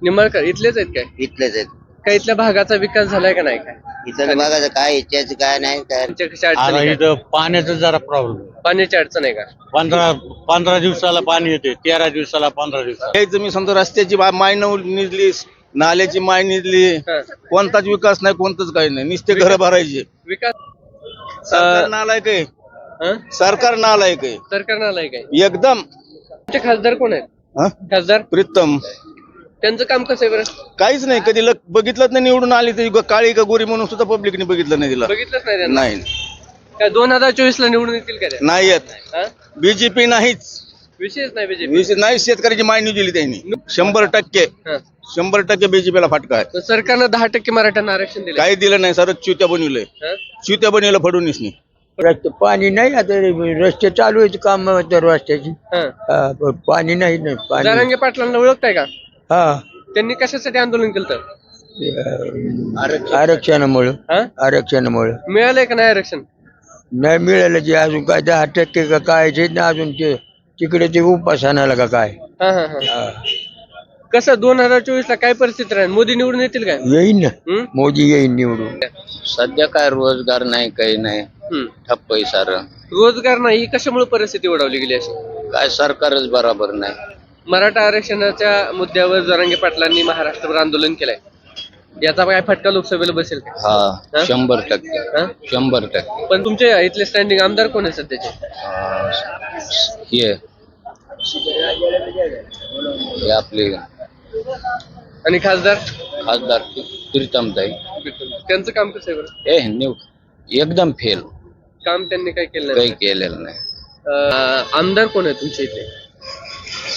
निंबाळकर इथलेच आहेत काय? इथलेच आहेत. काय इथल्या भागाचा विकास झालाय का नाही काय? इथं बघायचं काय इच्छाच काय नाही काय. तुमच्या कशा अडचणी काय? इथं पाण्याचा जरा प्रॉब्लेम. पाण्याची अडचण आहे का? 15 दिवसाला पाणी येते, 13 दिवसाला, 15 दिवसाला. यायचं मी समजा रस्त्याची माय निजली, नाल्याची माय निजली, हा. कोणताच विकास नाही, कोणतंच काही नाही, नुसते घर भरायचे. विकास सरकार नालायक आहे, हं? सरकार नालायक आहे सरकारनं आलाय काय? एकदम. तुमचे खासदार कोण आहेत? हं? खासदार प्रीतम त्यांचं काम कसं आहे बरं? काहीच नाही, कधी बघितलंच नाही, निवडून आली तर काळी का गोरी म्हणून सुद्धा पब्लिकने बघितलं नाही तिला. बघितलंच नाही त्यांना. नाही काय 2024 ला निवडून येतील का त्या? नाही येत. हं? बीजेपी नाहीच, विशेष नाही बीजेपी. नाही, शेतकऱ्याची माय निजली त्यांनी 100%. हं. 100% बीजेपीला फटका आहे. तर सरकारनं 10% मराठ्यांना आरक्षण दिलं. काही दिलं नाही, सरळ चुत्या बनवलंय, चुत्या बनवलं फडणवीसनी. रस्ते पाणी नाही, आता रस्ते चालू आहेत काम रस्त्याची. पाणी नाही पाणी. जरांगे पाटलांना ओळखताय का? हा त्यांनी कशासाठी आंदोलन केलं? आरक्षणामुळं. हं? आरक्षणामुळं मिळालंय का नाही आरक्षण? नाही मिळालं, जे अजून काय 10% का काय ते ना, अजून ते तिकडे ते उपासनाला का काय. हा हा हा. कसं 2024 ला काय परिस्थिती राहील? मोदी निवडून येतील काय? येईन ना, हं? मोदी येईन निवडून. सध्या काय रोजगार नाही, काही नाही, हं. ठप्प आहे सारं. रोजगार नाही, कशामुळे परिस्थिती ओढावली गेली अशी? काय सरकारच बरोबर नाही. मराठा आरक्षणाच्या मुद्द्यावर जरांगे पाटलांनी महाराष्ट्रभर आंदोलन केलंय. याचा काय फटका लोकसभेला बसेल का? हा 100%. हा? 100%. पण तुमचे इथले स्टँडिंग आमदार कोण आहे सध्याचे? हे आपले आणि खासदार? खासदार प्रीतमताई, त्यांचं काम कसं आहे बरं? एकदम फेल, काम त्यांनी काय केलं काही नाही? केलेलं नाही. आमदार कोण आहे तुमच्या इथे?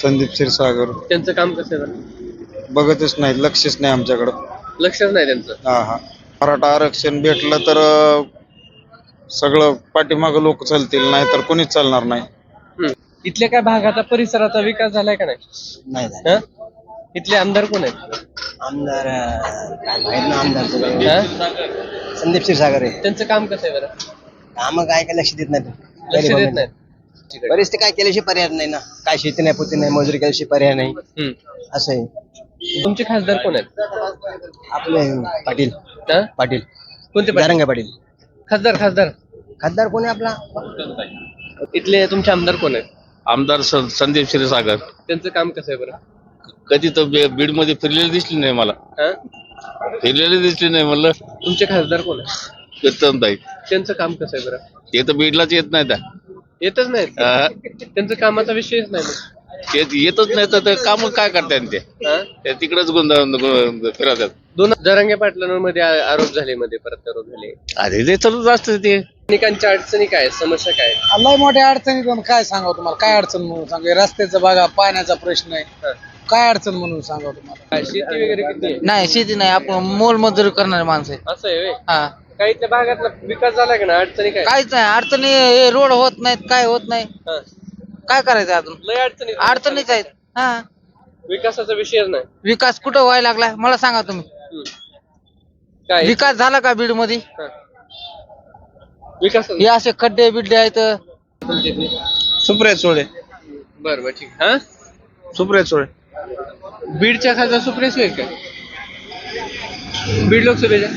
संदीप क्षीरसागर. त्यांचं काम कसं आहे बरं? बघतच नाही, लक्षच नाही आमच्याकडं. लक्षच नाही त्यांचं. हा मराठा आरक्षण भेटलं तर सगळं पाठीमागं लोक चालतील, नाही तर कोणीच चालणार नाही. इथल्या काय भागाचा परिसराचा विकास झालाय का नाही? हं? इथले आमदार कोण आहेत? आमदार संदीप क्षीरसागर आहे. त्यांचं काम कसं आहे बरं? काम काय काय लक्ष देत नाही. लक्ष देत नाहीत. परिस्थिती काय केल्याशिवाय पर्याय नाही ना, काय शेती नाही, पुती नाही, मजुरी केल्याशिवाय पर्याय नाही, हं. असं आहे. तुमचे खासदार कोण आहेत? आपले पाटील. हं? पाटील कोणते पाटील? दारंगे पाटील. खासदार खासदार खासदार कोणी आपला? इथले तुमचे आमदार कोण आहेत? आमदार संदीप क्षीरसागर. त्यांचं काम कसं आहे बरं? कधी तर बीड मध्ये फिरलेली दिसली नाही मला, हं? फिरलेली दिसली नाही म्हणलं. तुमचे खासदार कोण आहेत? प्रीतमताई, त्यांचं काम कसं आहे बरं? ते तर बीडलाच येत नाही त्या. येतच नाही. त्यांचं कामाचा विषयच नाही मग. ते येतच नाही तर काम काय करतात ते? हं? ते तिकडेच फिरतात. दोन जरांगे पाटलांमध्ये आरोप झाले, मध्ये परत आरोप झाले. अरे ते चालूच असतं ते. सैनिकांच्या अडचणी काय, समस्या काय? लय मोठ्या अडचणी, पण काय सांगावं तुम्हाला, काय अडचण म्हणून सांगू? रस्त्याचं बघा, पाण्याचा प्रश्न आहे, हं. काय अडचण म्हणून सांगावं तुम्हाला? काय शेती वगैरे किती आहे? नाही, शेती नाही, आपण मोलमजुरी करणारे माणसं आहे. असं आहे व्हय? हा, काही त्या भागातला विकास झाला का ना? अडचणी काय? काहीच नाही अडचणी, हे रोड होत नाहीत, काय होत नाही, हं. काय करायचं अजून? लय अडचणी अडचणीच आहेत. हा, विकासाचा विषयच नाही. विकास कुठं व्हायला लागलाय मला सांगा तुम्ही? हं. काय विकास झाला का बीड मध्ये? हं. विकास हे असे खड्डे बिड्डे आहेत. सुप्रिया सुळे. बरं बरं ठीक. हा, सुप्रिया सुळे. बीडच्या खासदार सुप्रिया सुळे का? बीड लोकसभेच्या?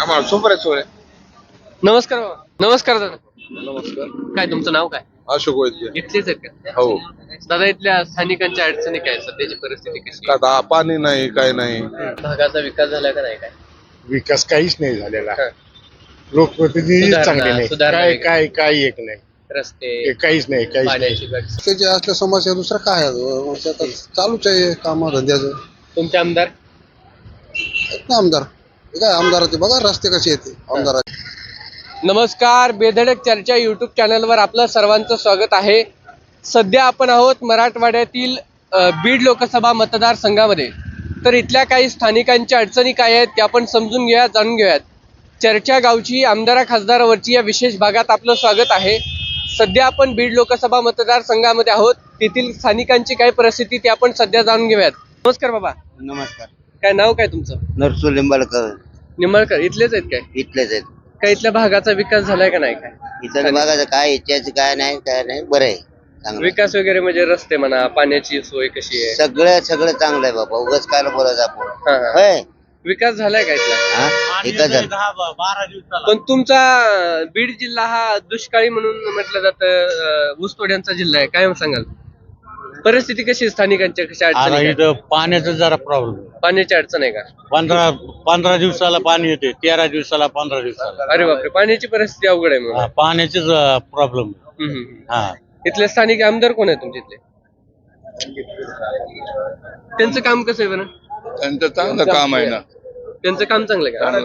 आम्हाला सुप्रिया सुळे. नमस्कार बाबा. नमस्कार दादा. नमस्कार. काय तुमचं नाव काय? अशोक वैद्य. इथलेच आहेत का? हो. दादा, इथल्या स्थानिकांच्या अडचणी काय, सध्याची परिस्थिती कशी? का पाणी नाही, काय नाही. भागाचा विकास झाला का नाही? काय विकास काहीच नाही झालेला, हं. लोकप्रतिनिधी सुधारणा, चांगले नाही, सुधारणा काय वगैरे. काय काही एक नाही, रस्ते, काहीच नाही, काहीच नाही. पाण्याची गट. त्याचे असल्या समस्या दुसरं काय आहे? आता चालूच आहे काम धंद्याचं. तुमचे आमदार? आहेत ना आमदार, हे काय आमदाराचे बघा रस्ते कसे येते आमदार. नमस्कार, बेधडक चर्चा युट्यूब चॅनलवर आपलं सर्वांचं स्वागत आहे. सध्या आपण आहोत मराठवाड्यातील बीड लोकसभा मतदारसंघामध्ये. तर इथल्या काही स्थानिकांच्या अडचणी काय आहेत ते आपण समजून घेऊया, जाणून घेऊयात. चर्चा गावची आमदार खासदारावरची या विशेष भागात आपलं स्वागत आहे. सध्या आपण बीड लोकसभा मतदारसंघामध्ये आहोत. तेथील स्थानिकांची काय परिस्थिती ते आपण सध्या जाणून घेऊयात. नमस्कार बाबा. नमस्कार. काय नाव काय तुमचं? नरसू लिंबाळकर. निंबाळकर इथलेच आहेत काय? इथलेच आहेत. काय इथल्या भागाचा विकास झालाय का नाही? काय इथं बघायचं काय इच्छाच काय नाही, काय नाही, बरं आहे. चांगलं विकास वगैरे म्हणजे रस्ते म्हणा, पाण्याची सोय कशी आहे? सगळं चांगलं आहे बाबा, उगाच काय बोलायचं आपण. हा, हा. होय विकास झालाय का इथला? हा? एकच झालं. 12 दिवसाला पण तुमचा बीड जिल्हा हा दुष्काळी म्हणून म्हटलं जातं, ऊसतोड्यांचा जिल्हा आहे, काय सांगाल? परिस्थिती कशी आहे स्थानिकांच्या, कशा आता अडचणी काय? इथं पाण्याचं जरा प्रॉब्लेम. पाण्याची अडचण आहे का? 15 दिवसाला पाणी येते, 13 दिवसाला, 15 दिवसाला. अरे बापरे, पाण्याची परिस्थिती अवघड आहे म्हणून. पाण्याचेच प्रॉब्लेम. हम्म, हम्म. हा, इथले स्थानिक आमदार कोण आहे तुमच्या इथले? त्यांचं काम कसं आहे बरं? त्यांचं चांगलं काम आहे ना. त्यांचं काम चांगलं आहे का? हा?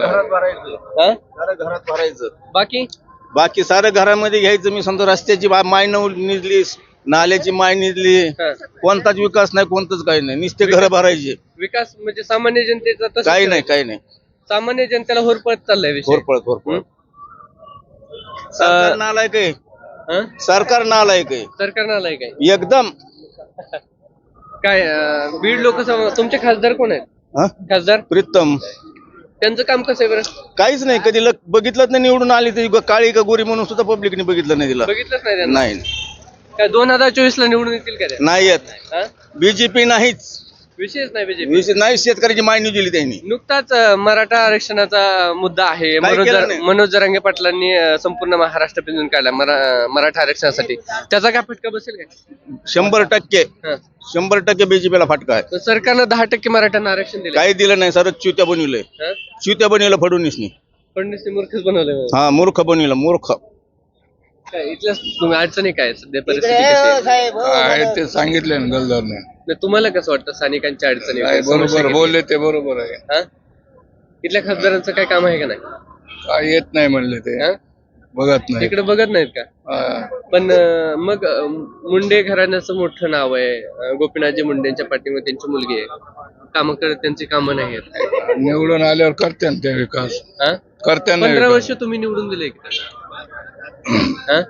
घरात भरायचं. बाकी बाकी सारं घरामध्ये घ्यायचं. मी समजा रस्त्याची माय निजली, नाल्याची माय निजली, हा. कोणताच विकास नाही, कोणतंच काही नाही, नुसते घर भरायचे. विकास म्हणजे सामान्य जनतेचा तसंच काही आहे. नाही, काही नाही. सामान्य जनतेला होरपळत चाललाय विषय. घोरपळ सरकार नालायक आहे. हा? सरकार नालायक आहे सरकारनं आलाय काय? एकदम. काय बीड लोकसभा तुमचे खासदार कोण आहेत? हा? खासदार प्रीतम त्यांचं काम कसं आहे बरं? काहीच नाही, कधी बघितलंच नाही. निवडून आली तरी काळी का गोरी म्हणून सुद्धा पब्लिकने बघितलं नाही तिला. बघितलंच नाही त्यांना. नाही, काय 2024 ला निवडून येतील का ते? नाही येत. हा? बीजेपी नाहीच. विषयच नाही बीजेपी. नाही, शेतकऱ्याची मागणी दिली त्यांनी. नुकताच मराठा आरक्षणाचा मुद्दा आहे. काय केलं नाही? मनोज जरांगे पाटलांनी संपूर्ण महाराष्ट्र पिंजून काढला मराठा आरक्षणासाठी. त्याचा काय फटका बसेल काय? 100% हा. 100% बीजेपीला फटका आहे. तर सरकारनं 10% मराठ्यांना आरक्षण दिलं. काही दिलं नाही, सर च्युत्या बनविलंय. च्युत्या बनविलं फडणवीसनी. फडणवीस मूर्खच बनवलं. हा, मूर्ख बनविलं, मूर्ख. काय इथल्या तुम्ही अडचणी काय सध्या परिस्थिती कशी आहे? आहे ते सांगितले ना गलदारने. नाही, तुम्हाला कसं वाटतं स्थानिकांच्या अडचणी काय समस्या बरोबर किती? बोलले ते बरोबर आहे. हा? इथल्या खासदारांचं काय काम आहे का नाही? काय येत नाही म्हणले ते, हा? बघत नाही. तिकडे बघत नाहीत का? हा. पण मग मुंडे घराण्याचं मोठं नाव आहे. गोपीनाथजी मुंडेंच्या पाठीमध्ये त्यांची मुलगी आहे. कामं करत, त्यांची कामं नाही आहेत. निवडून आल्यावर करते ना ते विकास, हा? करते ना 15 वर्ष विकास. तुम्ही निवडून दिले हा?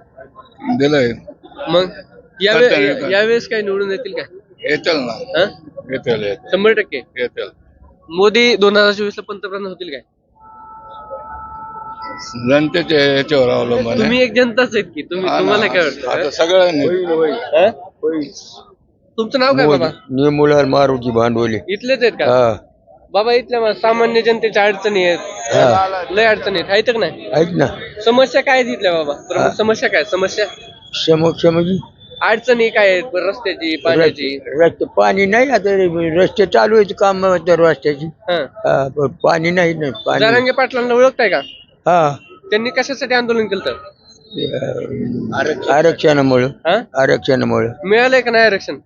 दिलंय, मग करते विकास. यावेळेस काय निवडून येतील का? येतील ना, हा? येतील 100%. येतील. मोदी 2024 ला पंतप्रधान होतील काय? जनतेच्या याच्यावर अवलंबून तुम्ही आहे. एक जनताच आहेत की तुम्हाला काय वाटतं? आता सगळ्यांनी हा? तुमचं नाव काय बाबा? निर्मूलन मारुती भांडवली. इथलेच आहेत का हा, बाबा? इथल्या सामान्य जनतेच्या अडचणी आहेत, हा. लय अडचणी आहेत का नाही? ऐक ना, समस्या काय आहेत इथल्या बाबा? प्रमुख समस्या काय? समस्या समक्ष म्हणजे अडचणी काय आहेत? बरं, रस्त्याची, पाण्याची. रस्ते पाणी नाही. आता रस्ते चालू आहेत काम तर रस्त्याची. हा. हा, पण पाणी नाही पाणी. जरांगे पाटलांना ओळखताय का? हा, त्यांनी कशासाठी आंदोलन केलं? आरक्षणामुळं. हा? आरक्षणामुळं मिळालंय का नाही आरक्षण?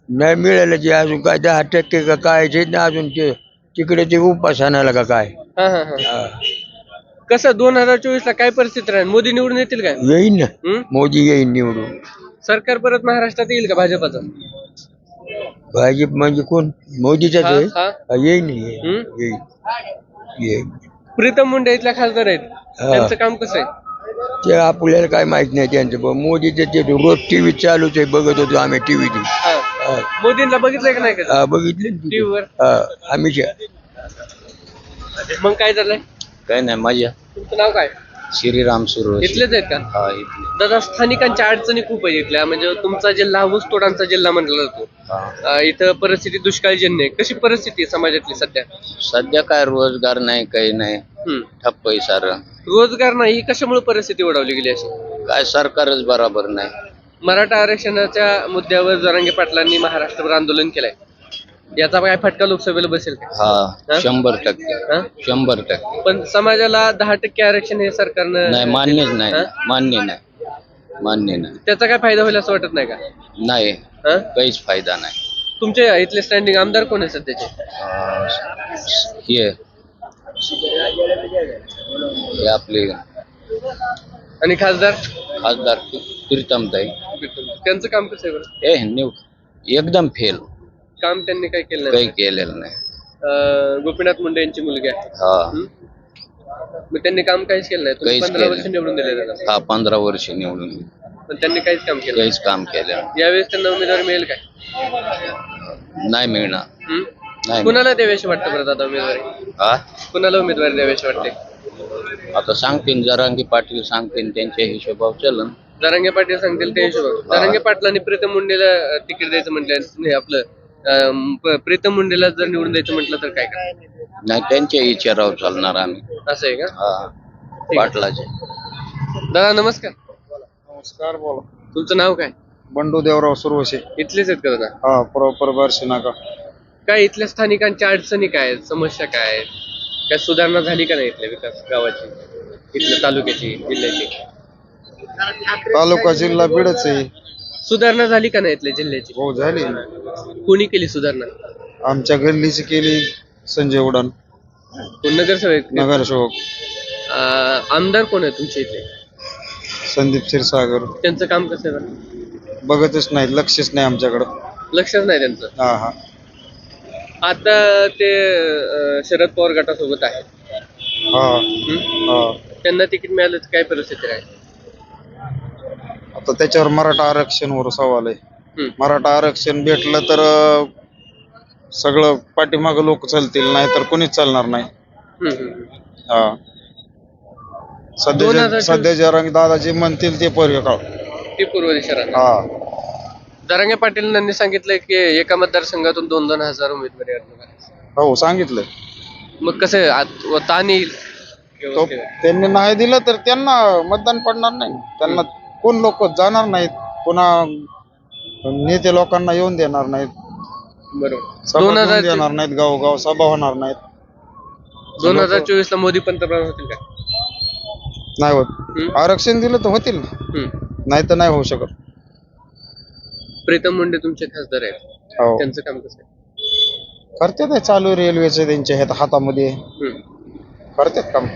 नाही मिळालं. जे अजून काय 10% का काय ते ना, अजून ते तिकडे ते उपासनाला का काय. हा, हा, हा. हा. कसं 2024 ला काय परिस्थिती राहील? मोदी निवडून येतील काय? येईन ना, हम्म? मोदी येईन निवडून. सरकार परत महाराष्ट्रात येईल का भाजपाचं? भाजप म्हणजे कोण? मोदीचाच हा, आहे. हा. हा, येईन येईन हम्म? येईन येईन. प्रीतम मुंडे इथल्या खासदार आहेत. हा. त्यांचं काम कसं आहे? ते आपल्याला काय माहित नाही त्यांचं, पण मोदीचं ते रोज टीव्ही चालूच आहे, बघत होतो आम्ही टीव्ही. हा. मोदींना बघितलंय का नाही का बघितलं टीव्हीवर? हमेशा. मग काय झालंय? काय नाही, मजा. तुमचं नाव काय? श्रीराम सुरू. इथलेच आहेत का? हा, इथले. दादा, स्थानिकांच्या अडचणी खूप आहेत इथल्या. म्हणजे तुमचा जिल्हा ऊसतोडांचा जिल्हा म्हणला जातो. हा. इथं परिस्थिती दुष्काळजन्य आहे. कशी परिस्थिती आहे समाजातली सध्या? सध्या काय रोजगार नाही, काही नाही, हम्म. ठप्प आहे सारं. रोजगार नाही, ही कशामुळे परिस्थिती ओढवली गेली अशी? काय सरकारच बरोबर नाही. मराठा आरक्षणाच्या मुद्द्यावर जरांगे पाटलांनी महाराष्ट्रभर आंदोलन केलंय. याचा काय फटका लोकसभेला बसेल का? हा, 100%. हा? 100%. पण समाजाला 10% आरक्षण हे सरकारनं नाही, मान्यच नाही, हा? मान्य नाही, मान्य नाही. त्याचा काय फायदा होईल असं वाटत नाही का? नाही, हा? काहीच फायदा नाही. तुमचे इथले स्टँडिंग आमदार कोण आहे सध्याचे? हे आपले आणि खासदार? खासदार प्रीतमताई. त्यांचं काम कसं आहे बरं? एकदम फेल. काम त्यांनी काय केलं काही नाही? केलेलं नाही. गोपीनाथ मुंडे यांची मुलगी आहे. हा, हम्म? मग त्यांनी काम काहीच केलं नाही. तुम्ही काहीच 15 केलं वर्ष निवडून दिले त्यांना, हा, 15 वर्ष निवडून गेले. पण त्यांनी काहीच काम केलं काहीच काम केलं नाही. यावेळेस त्यांना उमेदवार मिळेल काय? नाही मिळणार. हम्म? नाही कुणाला द्यावेशी वाटतं बरं दादा उमेदवारी? हा, कुणाला उमेदवारी द्यावेशी वाटते? आता सांगतील जरांगी पाटील सांगतील, त्यांच्या हिशोबावर चलन. जरांगे पाटील सांगतील त्या हिशोबाने. जरांगे पाटलांनी प्रीतम मुंडेला तिकीट द्यायचं म्हटलं नाही आपलं प्रीतम मुंडेला जर निवडून द्यायचं म्हटलं तर काय करायचं? नाही त्यांच्या विचारावर चालणार आम्ही. असं आहे का? हा पाटलाचे. दादा नमस्कार. नमस्कार, बोला. तुमचं नाव काय? बंडू देवराव सुरवशे. इथलेच आहेत का दादा? हा, प्रॉपर बार्शी नाका. काय इथल्या स्थानिकांच्या अडचणी काय आहेत, समस्या काय आहेत, काय सुधारणा झाली का नाही इथल्या विकास गावाची, इथल्या तालुक्याची, जिल्ह्याची? तालुका जिल्हा बीडच आहे. सुधारणा झाली का नाही इथल्या जिल्ह्याची? हो, झाली. कोणी केली सुधारणा? आमच्या गल्लीची केली संजय उडान, कोण नगरसेवक? नगरसेवक. आमदार कोण आहे तुमच्या इथे? संदीप क्षीरसागर. त्यांचं काम कसं आहे बरं? बघतच नाहीत, लक्षच नाही आमच्याकडं. लक्षच नाही त्यांचं. हा हा. आता ते शरद पवार गटासोबत आहे. हा हा. त्यांना तिकीट मिळालं तर काय परिस्थिती आहे? आता त्याच्यावर मराठा आरक्षणवर सवाल आहे. हम्म. मराठा आरक्षण भेटलं तर सगळं पाठीमागं लोक चालतील, नाही तर कोणीच चालणार नाही. हा. 2024 सध्या जरांगे दादा जे म्हणतील ते पर्याय काढ. ते पूर्व दिशा राहणार. हा. जरांगे पाटील सांगितलंय की एका मतदारसंघातून 2-2 हजार उमेदवारी अर्ज करायचे. हो, सांगितलं. मग कसं ताण येईल? तो त्यांनी नाही दिलं तर त्यांना मतदान पडणार नाही. त्यांना कोण लोक जाणार नाहीत, पुन्हा नेते लोकांना येऊन देणार नाहीत, बरोबर. सभा घेऊन देणार नाहीत, गावोगाव सभा होणार नाहीत. 2024 ला मोदी पंतप्रधान होतील का? नाही होत. आरक्षण दिलं तर होतील, नाही तर नाही होऊ शकत. प्रीतम मुंडे तुमचे खासदार आहेत, हो, त्यांचं काम कसं आहे? करतात आहे. चालू रेल्वेचे त्यांच्या हातामध्ये करतात काम.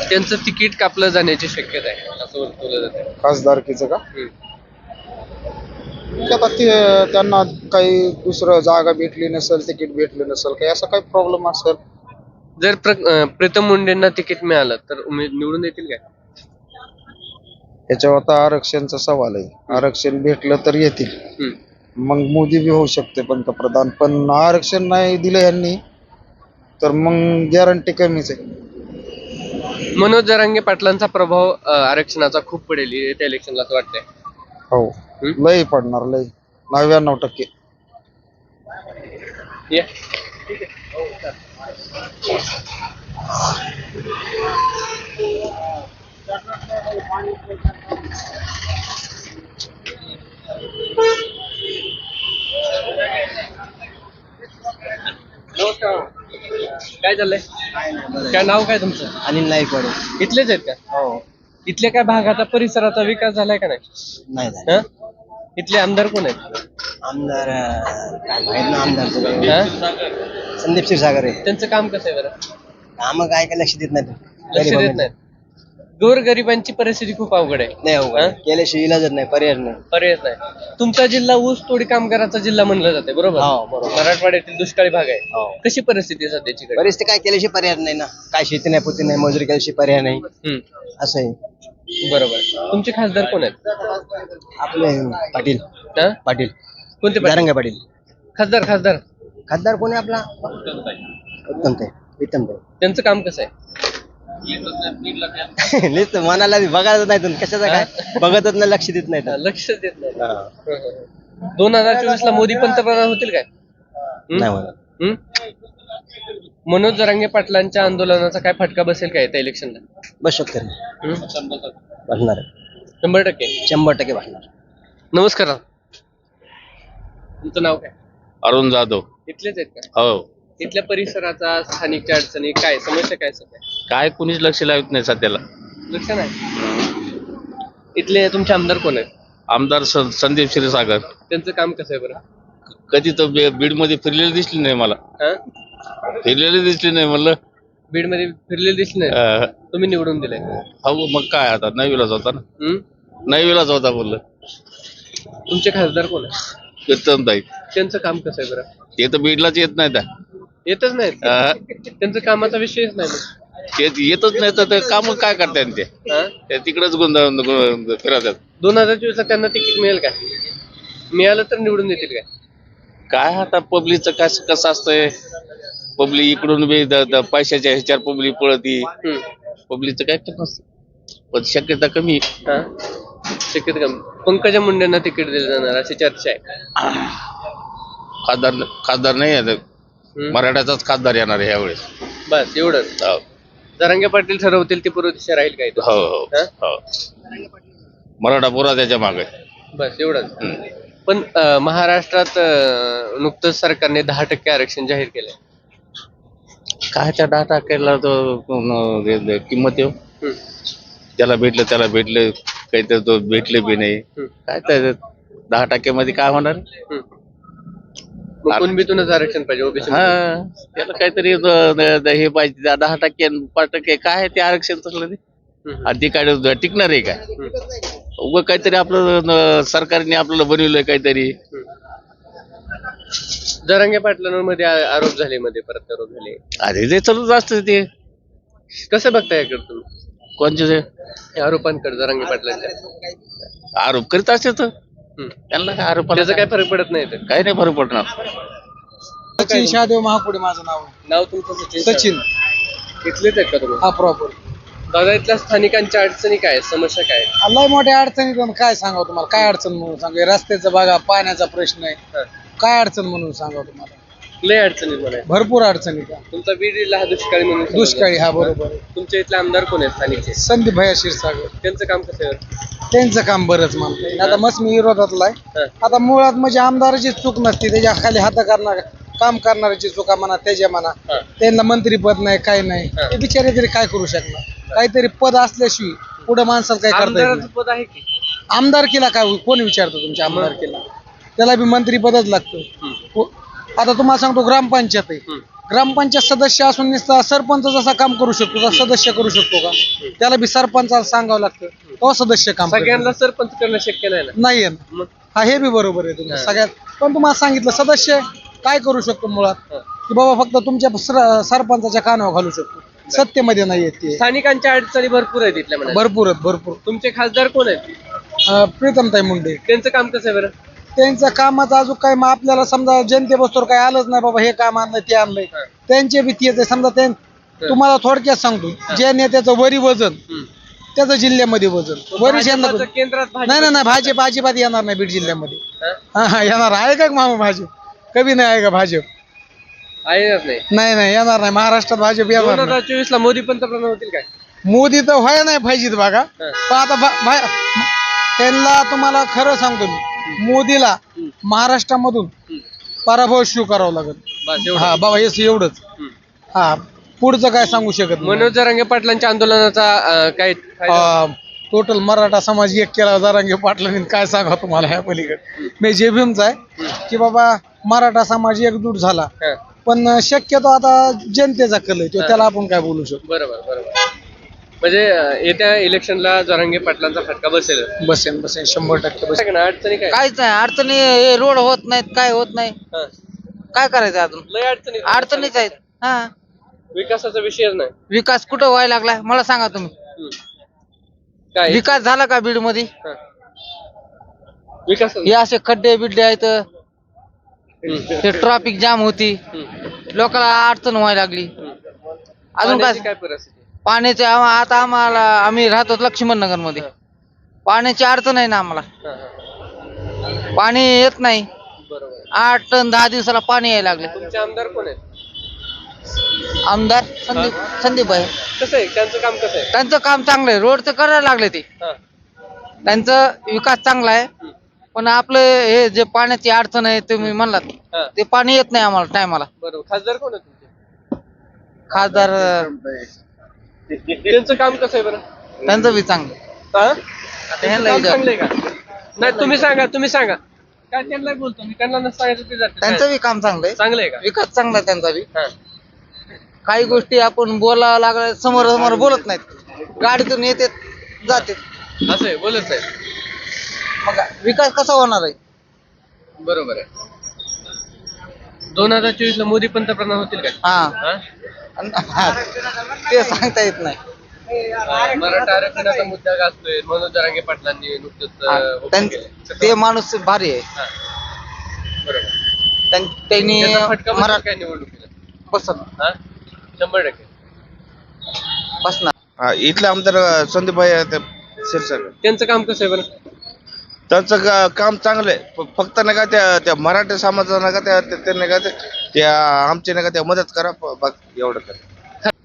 त्यांचं तिकीट कापलं जाण्याची शक्यता आहे असं वर्तवलं जातं. खासदारकीचं का? आता त्यांना काही दुसरं जागा भेटली नसेल, तिकीट भेटलं नसेल, काही असा काही प्रॉब्लेम असेल. जर प्रीतम मुंडेंना तिकीट मिळालं तर निवडून येतील काय? याच्यावर आता आरक्षणचा सवाल आहे. आरक्षण भेटलं तर येतील, मग मोदी बी होऊ शकते पंतप्रधान. पण आरक्षण नाही दिलं यांनी तर मग गॅरंटी कमीच आहे. मनोज जरांगे पाटलांचा प्रभाव आरक्षणाचा खूप पडेल येत्या इलेक्शनला असं वाटतंय. हो, लय पडणार, लय 99%. या. काय चाललंय? काय नाव काय तुमचं? अनिल नाईकवाडे. इथलेच आहेत का? हो. इथल्या काय भागाचा परिसराचा विकास झालाय का नाही? नाही झालं. हं? इथले आमदार कोण आहेत? आमदार काय माहित ना आमदारचं. हं? संदीप क्षीरसागर आहे. त्यांचं काम कसं आहे बरं? काम काय लक्ष देत नाही. लक्ष देत नाहीत. गोरगरिबांची परिस्थिती खूप अवघड आहे. नाही हो, केल्याशिवाय इलाजच नाही, पर्याय नाही. पर्याय नाही. तुमचा जिल्हा ऊस तोडी कामगाराचा जिल्हा म्हणला जाते बरोबर? हो, बरोबर. मराठवाड्यातील दुष्काळी भाग आहे. हो. कशी परिस्थिती आहे सध्याची? परिस्थिती काय केल्याशिवाय पर्याय नाही ना. काय शेती नाही, पुती नाही, मजुरी केल्याशिवाय पर्याय नाही. असं आहे. बरोबर. तुमचे खासदार कोण आहेत? आपले पाटील. हं? पाटील कोणते पाटील? जरांगे पाटील. खासदार खासदार खासदार कोणी आपला? उत्तम त्यांचं काम कसं आहे? नुसतं मनाला बघायचं नाही तुम्ही कशाचं काय बघतच नाही, लक्ष देत नाही. लक्ष देत नाही. 2024 ला मोदी पंतप्रधान होतील काय? नाही म्हणत. मनोज जरांगे पाटलांच्या आंदोलनाचा काय फटका बसेल काय त्या इलेक्शनला? बस शकते बसणार. 100%. 100% बसणार. नमस्कार. तुमचं नाव काय? अरुण जाधव. इथलेच आहेत का? हो. इथल्या परिसराचा स्थानिकच्या अडचणी काय, समस्या काय सध्या? काय कुणीच लक्ष लावत नाही सध्याला. लक्ष नाही. इथले तुमचे आमदार कोण आहेत? आमदार संदीप क्षीरसागर. त्यांचं काम कसं आहे बरं? कधी तर बीड मध्ये फिरलेली दिसली नाही मला. फिरलेली दिसली नाही म्हणलं. बीड मध्ये फिरलेले दिसले नाही. तुम्ही निवडून दिले. हो, मग काय आता नवीलाच होता ना. नवीलाच होता बोललं. तुमचे खासदार कोण आहे? कीर्तनताई. त्यांचं काम कसं आहे बरं? ते तर बीडलाच येत नाही त्या. येतच नाही. त्यांचं कामाचा विषयच नाही. ते येतच नाही तर ते काम काय करतात ते तिकडेच गोंधळ फिरतात. 2024 ला त्यांना तिकीट मिळेल का? मिळालं तर निवडून देतील काय? काय आता पब्लिकचं कसं असतंय, पब्लिक इकडून बी पैशाच्या ह्याच्यावर पब्लिक पळती. पब्लिकचं काय नसतं, पण शक्यता कमी. शक्यतो कमी. पंकजा मुंडेंना तिकीट दिलं जाणार अशी चर्चा आहे. खासदार नाही आहे मराठाचाच खासदार येणार आहे यावेळेस. बस एवढंच. हो जरांगे पाटील ठरवतील ती पूर्व दिशा राहील काय? हो हो हो. मराठा पुरा त्याच्या मागे. बस एवढंच. पण महाराष्ट्रात नुकतंच सरकारने 10% आरक्षण जाहीर केलंय. काय त्या 10% तो किंमत येऊ त्याला भेटलं काहीतरी तो भेटले बी नाही. काय त्या 10% मध्ये काय होणार. मग कुणबीतूनच आरक्षण पाहिजे ओबीसी. हा त्याला काहीतरी हे पाहिजे 10% 5% काय आहे ते आरक्षण तसलं ते. आणि ते काय टिकणार आहे काय. उगं काहीतरी आपलं सरकारने आपल्याला बनवलंय काहीतरी. जरांगे पाटलांमध्ये आरोप झाले, मध्ये परत आरोप झाले. अरे ते चालूच असतं ते. कसं बघता याकडे तुम्ही कोणचे या आरोपांकडे जरांगे पाटलांच्या? आरोप करीत असते तर त्यांना काय आरोप त्याचा काय फरक पडत नाही तर? काही नाही फरक पडणार. सचिन शहादेव महापुडे माझं नाव आहे. नाव तुमचं सचिन. इथलेच आहेत का तुम्ही? हा प्रॉपर. दादा इथल्या स्थानिकांच्या अडचणी काय, समस्या काय? लय मोठ्या अडचणी पण काय सांगावं तुम्हाला, काय अडचण म्हणून सांगा. रस्त्याचं बघा, पाण्याचा प्रश्न आहे, काय अडचण म्हणून सांगावं तुम्हाला. लय अडचणी म्हणाय. भरपूर अडचणी त्या. तुमचा बीड जिल्हा हा दुष्काळी म्हणून समजला. दुष्काळी, हा बरोबर आहे. तुमच्या इथले आमदार कोण आहेत स्थानिकचे? संदीप भैया क्षीरसागर. त्यांचं काम कसं आहे? त्यांचं काम बरंच मानतंय. आता मस्त मी विरोधातला आहे. आता मुळात म्हणजे आमदाराची चूक नसते, त्याच्या खाली हात करणार काम करणाऱ्याची चुका म्हणा, त्याच्या म्हणा. त्यांना मंत्रीपद नाही, काय नाही, ते बिचारे तरी काय करू शकणार. काहीतरी पद असल्याशिवाय पुढे माणसाला काय करता येत आमदाराचं नाही. पद आहे की? आमदारकीला काय कोण विचारतो तुमच्या आमदारकीला? त्याला बी मंत्रीपदच लागतं. आता तुम्हाला सांगतो, ग्रामपंचायत आहे, ग्रामपंचायत सदस्य असून नुसता सरपंच जसा काम करू शकतो तसा सदस्य करू शकतो का? त्याला बी सरपंचाला सांगावं लागतं, तो सदस्य काम करतो. सगळ्यांना सरपंच करणं शक्य नाही ना. नाहीये ना. हा, हे बी बरोबर आहे तुमचं सगळ्यात. पण तुम्हाला सांगितलं, सदस्य काय करू शकतो मुळात, की बाबा फक्त तुमच्या सरपंचाच्या कानावर घालू शकतो. सत्तेमध्ये नाही येत ते. स्थानिकांच्या अडचणी भरपूर आहेत इथल्या म्हणा. भरपूर आहेत, भरपूर. तुमचे खासदार कोण आहेत? प्रीतमताई मुंडे. त्यांचं काम कसं आहे बरं? त्यांचं कामाचं अजून काय, मग आपल्याला समजा जनतेबरोबर काय आलंच नाही बाबा, हे काम आणलंय ते आणलंय, त्यांचे बी तेच आहे. समजा तुम्हाला थोडक्यात सांगतो, ज्या नेत्याचं वरी वजन त्याचं जिल्ह्यामध्ये वजन वरी केंद्रात नाही भाजप अजिबात येणार नाही बीड जिल्ह्यामध्ये. हा येणार आहे का मामा भाजप? कधी नाही आहे का भाजप? नाही येणार नाही. महाराष्ट्रात भाजप येणार नाही. 2024 ला मोदी पंतप्रधान होतील काय? मोदी तर व्हाय नाही पाहिजेत बघा. पण आता त्यांना तुम्हाला खरं सांगतो मी, मोदीला महाराष्ट्रामधून पराभव स्वीकारावा लागेल. हा बाबा, हेच एवढंच. हा, पुढचं काय सांगू शकत नाही. मनोज जरांगे पाटलांच्या आंदोलनाचा काय टोटल मराठा समाज एक केला जरांगे पाटलांनी, काय सांगा तुम्हाला ह्या पलीकडे. मी जे भीमचा आहे की बाबा मराठा समाज एकजूट झाला, पण शक्यतो आता जनतेचा कल आहे, त्याला आपण काय बोलू शकतो. बरोबर. म्हणजे येत्या इलेक्शनला जरांगे पाटलांचा फटका बसेल. 100% बसेल. अडचणी काय? काहीच नाही अडचणी. रोड होत नाहीत, काय होत नाही. काय करायचं अजून? लय अडचणी. अडचणीच आहेत. हा, विकासाचा विषयच नाही. विकास कुठं व्हायला लागलाय मला सांगा तुम्ही. काय विकास झाला का बीड मध्ये? विकास हे असे खड्डे बिड्डे आहेत, ते ट्रॅफिक जाम होती, लोकांना अडचण व्हायला लागली. अजून काय परिस्थिती? पाण्याचे आता आम्ही राहतो लक्ष्मणनगर मध्ये, पाण्याची अडचण आहे ना आम्हाला. पाणी येत नाही. 8 टन 10 दिवसाला पाणी यायला लागले. तुमचे आमदार कोण आहेत? आमदार संदीप आहे. कसं आहे त्यांचं काम? कसं आहे त्यांचं काम? चांगलं आहे. रोडचं करायला लागले ते. त्यांचं विकास चांगला आहे. पण आपलं हे जे पाण्याची अडचण आहे तुम्ही म्हणलात, ते पाणी येत नाही आम्हाला टायमाला. बरोबर. खासदार कोण आहे तुमचे? खासदार त्यांचं काम कसं आहे बरं? त्यांचं बी चांगलं. चांगलंय का? नाही, तुम्ही सांगा काय. त्यांना बोलतो मी, त्यांना सांगायचं ते जातं. त्यांचं बी काम चांगलं आहे. चांगलंय का? विकास चांगला आहे त्यांचा बी. काही गोष्टी आपण बोलावं लागलं, समोर बोलत नाहीत, गाडीतून येते जाते. असं आहे, बोलत आहे. मग विकास कसा होणार आहे? बरोबर आहे. 2024 ला मोदी पंतप्रधान होतील का? हा, ते सांगता येत नाही. मराठा आरक्षणाचा मुद्दा गाजतोय. मनोज जरांगे पाटलांनी नुकतंच ते माणूस भारी आहे. बरोबर. त्यांनी फटका बसेल काय निवडणुकीला? बसत 100% बसणार. इथले आमदार संदीपभाई क्षीरसागर त्यांचं काम कसं आहे बरं? त्यांचं काम चांगलं आहे. फक्त नाही का त्या मराठी समाजाला नाही का त्या नाही का त्या आमच्या नाही का त्या मदत करा बाकी एवढं करा.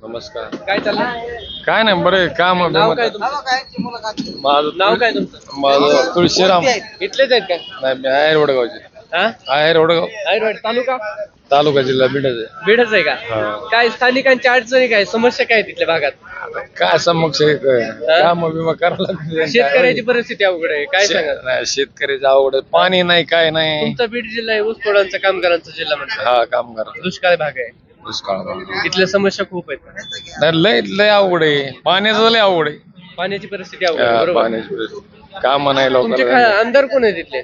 नमस्कार. काय चाललंय? काय नाही बरं काम नाव काय तुमचं? नाव काय तुमचं? माझं तुळशीराम. इथलेच आहेत का? नाही मी आहे रोडगावचे. हा? आहे रोडगाव आयरवाड तालुका तालुका जिल्हा बीडच आहे. बीडच आहे का? काय स्थानिकांच्या अडचणी काय समस्या काय तिथल्या भागात? काय समक्ष काम विमा करावं लागतं. शेतकऱ्याची परिस्थिती अवघड आहे, काय सांगा? नाही शेतकऱ्याचं अवघड आहे. पाणी नाही काय नाही. तुमचा बीड जिल्हा आहे ऊसतोडांचा कामगारांचा जिल्हा म्हणतात. हा कामगार दुष्काळ भाग आहे, दुष्काळ इथल्या समस्या खूप आहेत. नाही लय लय अवघड आहे. पाण्याचं लय अवघड आहे. पाण्याची परिस्थिती अवघड आहे, बरोबर. पाण्याची काम नाही तुमचे लवकर. आमदार कोण आहे तिथले?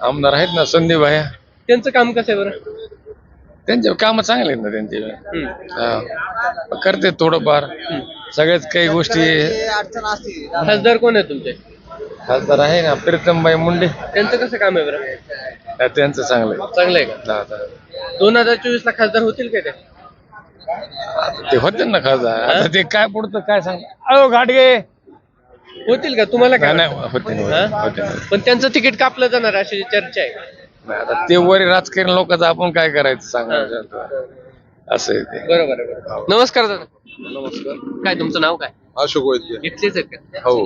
आमदार आहेत ना संदीप भाया. त्यांचं काम कसं आहे बरं? त्यांचे काम चांगले आहेत ना त्यांचे. हा. करते थोडंफार सगळ्याच काही गोष्टी. खासदार कोण आहे तुमचे? खासदार आहे ना प्रीतमबाई मुंडे. त्यांचं कसं काम आहे बरं? त्यांचं चांगलं आहे. चांगलं आहे का? 2024 ला खासदार होतील काय ते? ते होते ना खासदार. आता ते काय पुढचं काय सांग. अहो घाटगे होतील का? तुम्हाला काय नाही वाटतं? होते हा? होते. पण त्यांचं तिकीट कापलं जाणार अशी चर्चा आहे. आता ते वर राजकारण लोकांचं आपण काय करायचं सांगा. असं आहे ते. बरोबर आहे, बरोबर. नमस्कार दादा. नमस्कार. काय तुमचं नाव काय? अशोक वैद्य. इथलेच आहेत का? हो.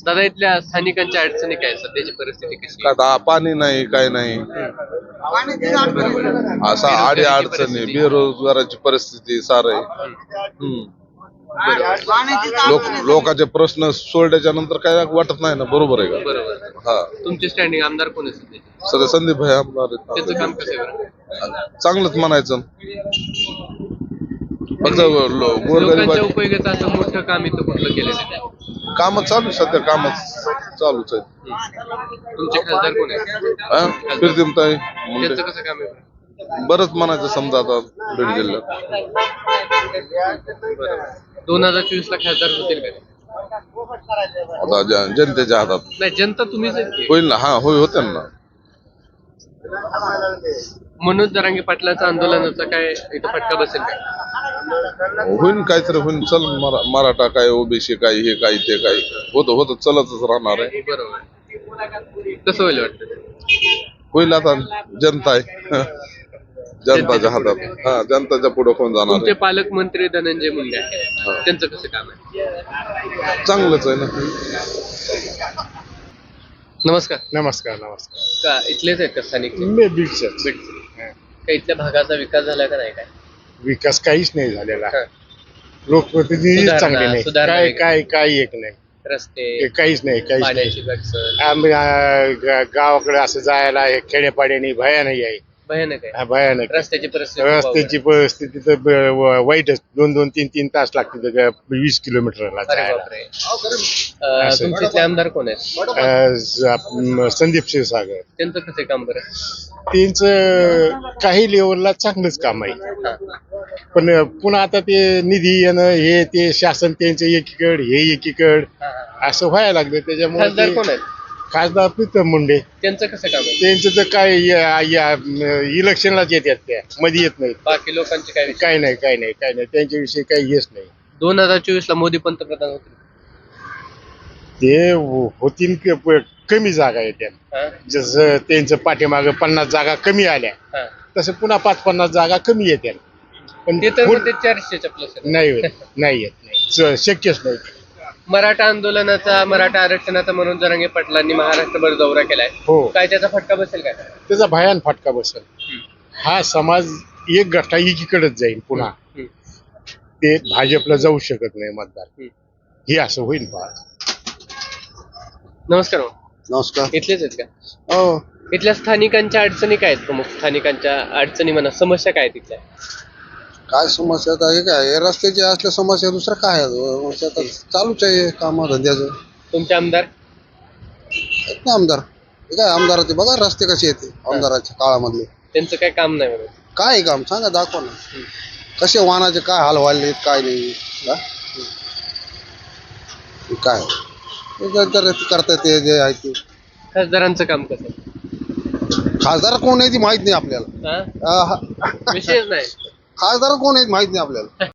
दादा इथल्या स्थानिकांच्या अडचणी काय, सध्याची परिस्थिती कशी आहे? आता पाणी नाही काय नाही असा आडी अडचणी बेरोजगाराची परिस्थिती सार आहे. लोकांचे प्रश्न सोडल्याच्या नंतर काय वाटत नाही ना. बरोबर आहे का? बरोबर. हा. तुमचे स्टँडिंग आमदार कोण आहे सध्या? सध्या संदीप भाई आमदार त्यांचं आहेत. काम कसं आहे बरं? चांगलंच म्हणायचं. फक्त लोकांच्या गोरगरीब उपयोगाचं असं मोठं काम इथं कुठलं केलेलं आहे? काम चालू सध्या कामच चालूच आहे. तुमचे खासदार कोण आहे? प्रीतमताई त्यांचं कसं काम आहे बरं? बरंच म्हणायचं समजा आता बीड जिल्ह्यात. 2024 ला खासदार होतील का? आता जनतेच्या हातात नाही, जनता तुम्हीच आहेत की. होईल ना. हा होते ना. मनोज जरांगे पाटलांचं आंदोलनाचा काय इथं फटका बसेल काय? होईल काहीतरी होईल. चल मराठा काय ओबीसी काय हे काय ते काय होत चलतच राहणार आहे. बरोबर. कसं होईल वाटतं? होईल आता जनता आहे. जनताच्या हातात. हा जनताच्या पुढे कोण जाणार तुमचे आहे. पालकमंत्री धनंजय मुंडे आहेत, त्यांचं कसं काम आहे? चांगलंच आहे ना. नमस्कार. नमस्कार. का इथलेच आहेत का स्थानिक? बीडच्या बीड. का इथल्या भागाचा विकास झाला का नाही काय? विकास काहीच नाही झालेला. हा. लोकप्रतिनिधी सुधारणा, चांगले नाही. सुधारणा काय वगैरे. काय काय एक नाही. रस्ते, काहीच नाही. पाण्याची गडसळ आम्ही गावाकडे असं जायला हे खेड्यापाड्याने भयानक आहे. भयानक आहे. हा, भयानक. रस्त्याची परिस्थिती खूप रस्त्याची परिस्थिती तर वाईटच. 2-3 तास लागते 20 किलोमीटरला अवघड आहे. अरे जायला. बापरे. असं. तुमचे इथले आमदार कोण आहेत? संदीप क्षीरसागर. त्यांचं कसं काम बरं? त्यांचं काही लेवलला चांगलंच काम आहे. हा. पण पुन्हा आता ते निधी येणं हे ते शासन त्यांचं एकीकड हे एकीकड हा, हा. असं व्हायला लागलं. खासदार त्याच्यामुळे कोण आहेत? खासदार प्रीतम मुंडे. त्यांचं कसं काम आहे? त्यांचं तर काय इलेक्शनलाच येतात त्या मध्ये येत नाही. बाकी लोकांचे काय विषय? काय नाही त्यांच्याविषयी काही हेच नाही. 2024 ला मोदी पंतप्रधान होतील. ते होतील कमी जागा येत्या. हा? जसं त्यांचं पाठीमागं 50 जागा कमी आल्या हा. तसं पुन्हा 5-50 जागा कमी येत्या. पण ते तर फुल- म्हणते 400च्या प्लस आहे. नाही येत नाही. शक्यच नाही. मराठा आंदोलनाचा, मराठा आरक्षणाचा मनोज जरांगे पाटलांनी महाराष्ट्रभर दौरा केलाय. हो. काय त्याचा फटका बसेल काय? त्याचा भयान फटका बसेल. हा समाज एक गठ्ठा एकीकडेच जाईल. पुन्हा हम्म. ते भाजपला जाऊ शकत नाही मतदार. हे असं होईल पहा. नमस्कार हो. नमस्कार. इथलेच आहेत का? हो. इथल्या स्थानिकांच्या अडचणी काय आहेत? प्रमुख स्थानिकांच्या अडचणी म्हणा, समस्या काय आहेत इथल्या? काय समस्या आता हे काय हे रस्त्याची असल्या समस्या दुसरं काय आहे? आता चालूच आहे काम धंद्याचं. तुमचे आमदार? आहेत ना आमदार. हे काय आमदाराचे बघा रस्ते कसे येते आमदाराच्या काळामधले. त्यांचं काय काम नाही बरोबर. काय काम सांगा दाखवा ना. कसे वाहनाचे काय हाल व्हायले काय नाही. हा? काय हे तर करतात ते जे आहे ते. खासदारांचं काम कसं? खासदार कोण आहे ती माहित नाही आपल्याला. हा? हा, हा. विशेष नाही. खासदार कोण आहेत माहित नाही आपल्याला.